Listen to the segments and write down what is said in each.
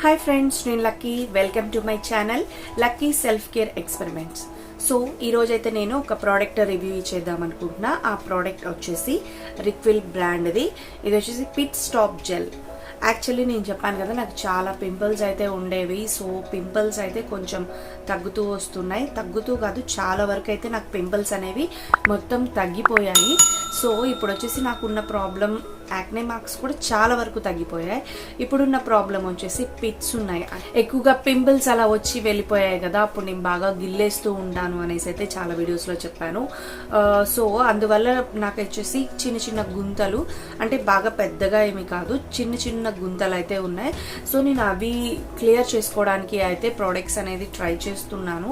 Hi friends, నేను lucky. Welcome to my channel lucky self care experiments. So ఈరోజైతే నేను ఒక ప్రోడక్ట్ రివ్యూ చేద్దాం అనుకుంటున్నా. ఆ ప్రోడక్ట్ వచ్చేసి requil బ్రాండ్ది. ఇది వచ్చేసి pitstop జెల్. యాక్చువల్లీ నేను చెప్పాను కదా, నాకు చాలా పింపుల్స్ అయితే ఉండేవి. సో పింపుల్స్ అయితే కొంచెం తగ్గుతూ వస్తున్నాయి. తగ్గుతూ కాదు, చాలా వరకు అయితే నాకు పింపుల్స్ అనేవి మొత్తం తగ్గిపోయాయి. సో ఇప్పుడు వచ్చేసి నాకున్న ప్రాబ్లం యాక్నే మార్క్స్ కూడా చాలా వరకు తగ్గిపోయాయి. ఇప్పుడున్న ప్రాబ్లం వచ్చేసి పిట్స్ ఉన్నాయి. ఎక్కువగా పింపుల్స్ అలా వచ్చి వెళ్ళిపోయాయి కదా, అప్పుడు నేను బాగా గిల్లేస్తూ ఉంటాను అనేసి అయితే చాలా వీడియోస్లో చెప్పాను. సో అందువల్ల నాకు వచ్చేసి చిన్న చిన్న గుంతలు, అంటే బాగా పెద్దగా ఏమి కాదు, చిన్న చిన్న గుంతలు అయితే ఉన్నాయి. సో నేను అవి క్లియర్ చేసుకోవడానికి అయితే ప్రోడక్ట్స్ అనేది ట్రై చేస్తున్నాను.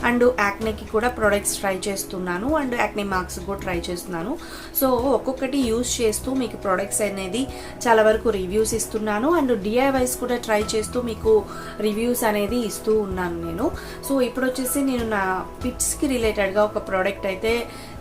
అండ్ యాక్నేకి కూడా ప్రోడక్ట్స్ ట్రై చేస్తున్నాను. అండ్ యాక్నే మార్క్స్ కూడా ట్రై చేస్తున్నాను. సో ఒక్కొక్కటి యూజ్ చేస్తూ మీకు ప్రోడక్ట్స్ అనేది చాలా వరకు రివ్యూస్ ఇస్తున్నాను. అండ్ డిఐవైస్ కూడా ట్రై చేస్తూ మీకు రివ్యూస్ అనేది ఇస్తూ ఉన్నాను నేను. సో ఇప్పుడు వచ్చేసి నేను నా పిట్స్కి రిలేటెడ్గా ఒక ప్రోడక్ట్ అయితే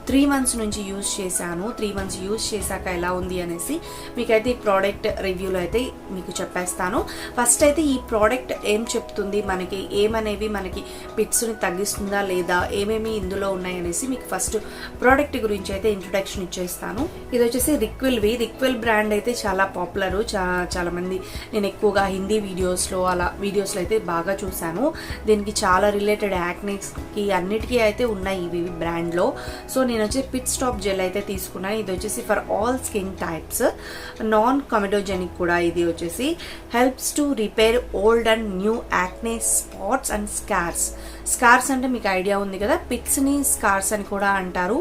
3 months నుంచి యూజ్ చేశాను. 3 months యూజ్ చేశాక ఎలా ఉంది అనేసి మీకైతే ఈ ప్రోడక్ట్ రివ్యూలో అయితే మీకు చెప్పేస్తాను. ఫస్ట్ అయితే ఈ ప్రోడక్ట్ ఏం చెప్తుంది, మనకి ఏమనేవి మనకి పిట్స్ని తగ్గిస్తుందా లేదా, ఏమేమి ఇందులో ఉన్నాయి అనేసి మీకు ఫస్ట్ ప్రోడక్ట్ గురించి అయితే ఇంట్రొడక్షన్ ఇచ్చేస్తాను. ఇది వచ్చేసి రిక్విల్ బ్రాండ్ అయితే చాలా పాపులర్. చాలా మంది, నేను ఎక్కువగా హిందీ వీడియోస్లో అయితే బాగా చూశాను. దీనికి చాలా రిలేటెడ్ యాక్నేకి అన్నిటికీ అయితే ఉన్నాయి ఇవి బ్రాండ్లో. సో నేను వచ్చి పిట్స్టాప్ జెల్ అయితే తీసుకున్నాను. ఇది వచ్చేసి for all skin types, non comedogenic కూడా. ఇది వచ్చేసి helps to repair old and new acne spots and scars అంటే మీకు ఐడియా ఉంది కదా, పిట్స్ని స్కార్స్ అని కూడా అంటారు.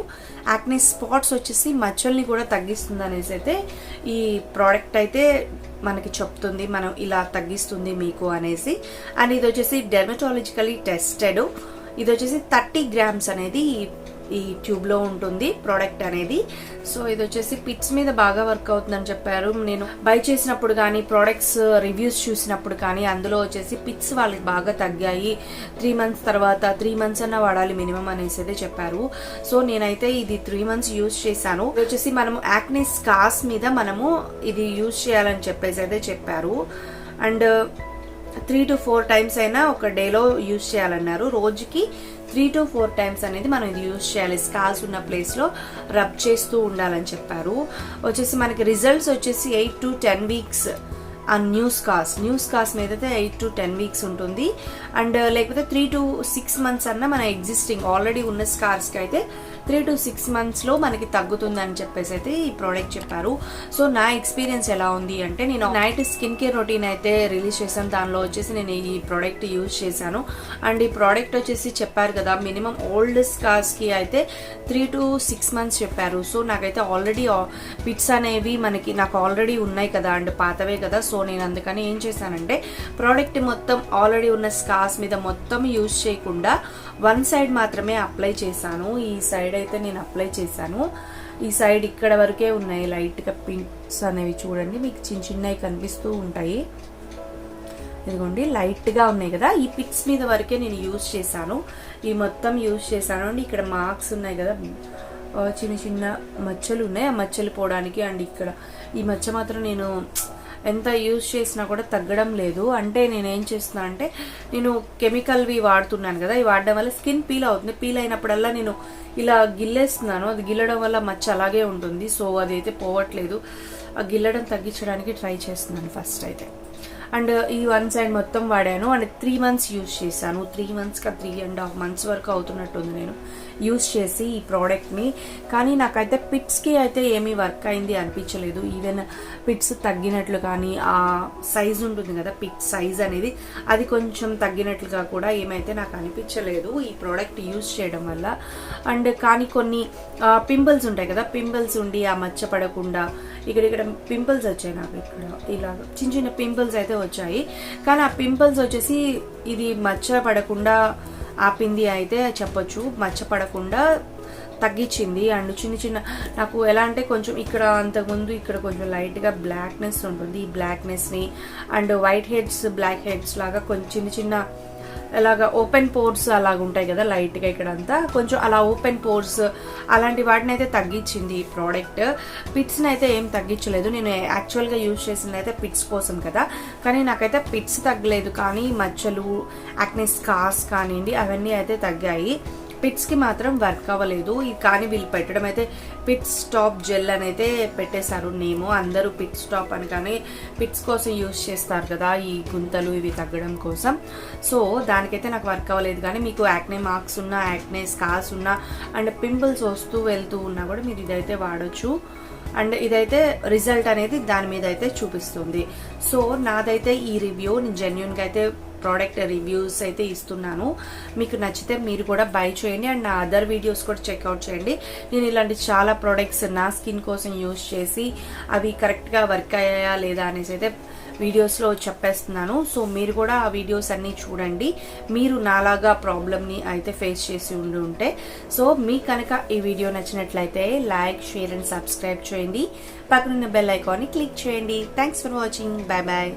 యాక్నే స్పాట్స్ వచ్చేసి మచ్చల్ని కూడా తగ్గిస్తుంది అనేసి అయితే ఈ ప్రోడక్ట్ అయితే మనకి చెప్తుంది, మనం ఇలా తగ్గిస్తుంది మీకు అనేసి. అండ్ ఇది వచ్చేసి డెర్మటాలజికలీ టెస్టెడ్. ఇది వచ్చేసి 30 grams అనేది ఈ ట్యూబ్లో ఉంటుంది ప్రోడక్ట్ అనేది. సో ఇది వచ్చేసి పిట్స్ మీద బాగా వర్క్ అవుతుందని చెప్పారు. నేను బై చేసినప్పుడు కానీ, ప్రోడక్ట్స్ రివ్యూస్ చూసినప్పుడు కానీ, అందులో వచ్చేసి పిట్స్ వాళ్ళకి బాగా తగ్గాయి. 3 months తర్వాత 3 months అన్న వాడాలి మినిమం అనేసి అయితే చెప్పారు. సో నేనైతే ఇది 3 months యూజ్ చేశాను. ఇది వచ్చేసి మనము యాక్నే స్కార్స్ మీద మనము ఇది యూజ్ చేయాలని చెప్పేసి అయితే చెప్పారు. అండ్ 3 to 4 times అయినా ఒక డేలో యూజ్ చేయాలన్నారు. రోజుకి 3 to 4 times అనేది మనం ఇది యూజ్ చేయాలి. స్కార్స్ ఉన్న ప్లేస్లో రబ్ చేస్తూ ఉండాలని చెప్పారు. వచ్చేసి మనకి రిజల్ట్స్ వచ్చేసి 8 to 10 weeks. ఆ న్యూ స్కార్స్ మీద అయితే 8 to 10 weeks ఉంటుంది. అండ్ లేకపోతే 3 to 6 months అన్న మన ఎగ్జిస్టింగ్ ఆల్రెడీ ఉన్న స్కార్స్కి అయితే 3 to 6 monthsలో మనకి తగ్గుతుంది అని చెప్పేసి అయితే ఈ ప్రోడక్ట్ చెప్పారు. సో నా ఎక్స్పీరియన్స్ ఎలా ఉంది అంటే, నేను నైట్ స్కిన్ కేర్ రొటీన్ అయితే రిలీజ్ చేశాను. దానిలో వచ్చేసి నేను ఈ ప్రోడక్ట్ యూజ్ చేశాను. అండ్ ఈ ప్రోడక్ట్ వచ్చేసి చెప్పారు కదా, మినిమం ఓల్డ్ స్కార్స్కి అయితే 3 to 6 months చెప్పారు. సో నాకైతే ఆల్రెడీ పిట్స్ అనేవి నాకు ఆల్రెడీ ఉన్నాయి కదా, అండ్ పాతవే కదా. సో నేను అందుకని ఏం చేశానంటే, ప్రోడక్ట్ మొత్తం ఆల్రెడీ ఉన్న స్కార్స్ మీద మొత్తం యూజ్ చేయకుండా 1 side మాత్రమే అప్లై చేశాను. ఈ సైడ్ అయితే నేను అప్లై చేశాను. ఈ సైడ్ ఇక్కడ వరకే ఉన్నాయి లైట్గా పిట్స్ అనేవి. చూడండి, మీకు చిన్నవి కనిపిస్తూ ఉంటాయి. ఇదిగోండి, లైట్గా ఉన్నాయి కదా, ఈ పిట్స్ మీద వరకే నేను యూజ్ చేశాను. ఈ మొత్తం యూజ్ చేశాను. అండ్ ఇక్కడ మార్క్స్ ఉన్నాయి కదా, చిన్న మచ్చలు ఉన్నాయి. ఆ మచ్చలు పోవడానికి, అండ్ ఇక్కడ ఈ మచ్చ మాత్రం నేను ఎంత యూజ్ చేసినా కూడా తగ్గడం లేదు. అంటే నేను ఏం చేస్తున్నా అంటే, నేను కెమికల్వి వాడుతున్నాను కదా, ఇవి వాడడం వల్ల స్కిన్ పీల్ అవుతుంది. పీల్ అయినప్పుడల్లా నేను ఇలా గిల్లేస్తున్నాను. అది గిల్లడం వల్ల మచ్చ అలాగే ఉంటుంది. సో అదైతే పోవట్లేదు. ఆ గిల్లడం తగ్గించడానికి ట్రై చేస్తున్నాను ఫస్ట్ అయితే. అండ్ ఈ 1 side మొత్తం వాడాను. అండ్ 3 months యూజ్ చేశాను. 3 months 3.5 months వరకు అవుతున్నట్టుంది నేను యూజ్ చేసి ఈ ప్రోడక్ట్ని. కానీ నాకైతే పిట్స్కి అయితే ఏమీ వర్క్ అయింది అనిపించలేదు. ఈవెన్ పిట్స్ తగ్గినట్లు కానీ, ఆ సైజ్ ఉంటుంది కదా, పిట్ సైజ్ అనేది, అది కొంచెం తగ్గినట్లుగా కూడా ఏమైతే నాకు అనిపించలేదు ఈ ప్రోడక్ట్ యూజ్ చేయడం వల్ల. అండ్ కానీ కొన్ని పింపుల్స్ ఉంటాయి కదా, పింపుల్స్ ఉండి ఆ మచ్చ పడకుండా, ఇక్కడ పింపుల్స్ వచ్చాయి నాకు. ఇక్కడ ఇలా చిన్న పింపుల్స్ అయితే వచ్చాయి. కానీ ఆ పింపుల్స్ వచ్చేసి ఇది మచ్చ పడకుండా ఆపింది అయితే చెప్పొచ్చు. మచ్చ పడకుండా తగ్గించింది. అండ్ చిన్న నాకు ఎలా అంటే, కొంచెం ఇక్కడ అంతకుముందు ఇక్కడ కొంచెం లైట్గా బ్లాక్నెస్ ఉంటుంది. ఈ బ్లాక్నెస్ని and whiteheads, blackheads లాగా కొంచెం చిన్న ఇలాగా ఓపెన్ పోర్స్ అలాగ ఉంటాయి కదా లైట్గా ఇక్కడంతా కొంచెం అలా ఓపెన్ పోర్స్ అలాంటి వాటిని అయితే తగ్గించింది ఈ ప్రోడక్ట్. పిట్స్ని అయితే ఏం తగ్గించలేదు. నేను యాక్చువల్గా యూజ్ చేసింది అయితే పిట్స్ కోసం కదా, కానీ నాకైతే పిట్స్ తగ్గలేదు, కానీ మచ్చలు యాక్నే స్కార్స్ కానివ్వండి అవన్నీ అయితే తగ్గాయి. పిట్స్కి మాత్రం వర్క్ అవ్వలేదు. కానీ వీళ్ళు పెట్టడం అయితే పిట్ స్టాప్ జెల్ అని అయితే పెట్టేశారు నేమ్. అందరూ పిట్ స్టాప్ అని కానీ పిట్స్ కోసం యూజ్ చేస్తారు కదా ఈ గుంతలు ఇవి తగ్గడం కోసం. సో దానికైతే నాకు వర్క్ అవ్వలేదు. కానీ మీకు యాక్నే మార్క్స్ ఉన్నా, యాక్నే స్కార్స్ ఉన్నా అండ్ పింపుల్స్ వస్తూ వెళ్తూ ఉన్నా కూడా మీరు ఇదైతే వాడచ్చు. అండ్ ఇదైతే రిజల్ట్ అనేది దాని మీద అయితే చూపిస్తుంది. సో నాదైతే ఈ రివ్యూ నేను జెన్యున్గా అయితే ప్రోడక్ట్ రివ్యూస్ అయితే ఇస్తున్నాను. మీకు నచ్చితే మీరు కూడా బై చేయండి అండ్ నా అదర్ వీడియోస్ కూడా చెక్అవుట్ చేయండి. నేను ఇలాంటి చాలా ప్రోడక్ట్స్ నా స్కిన్ కోసం యూజ్ చేసి అవి కరెక్ట్గా వర్క్ అయ్యాయా లేదా అనేసి అయితే వీడియోస్లో చెప్పేస్తున్నాను. సో మీరు కూడా ఆ వీడియోస్ అన్నీ చూడండి, మీరు నాలాగా ప్రాబ్లమ్ని అయితే ఫేస్ చేసి ఉంటే. సో మీకు కనుక ఈ వీడియో నచ్చినట్లయితే లైక్, షేర్ అండ్ సబ్స్క్రైబ్ చేయండి. పక్కనున్న బెల్ ఐకాన్ని క్లిక్ చేయండి. Thanks for watching. Bye bye.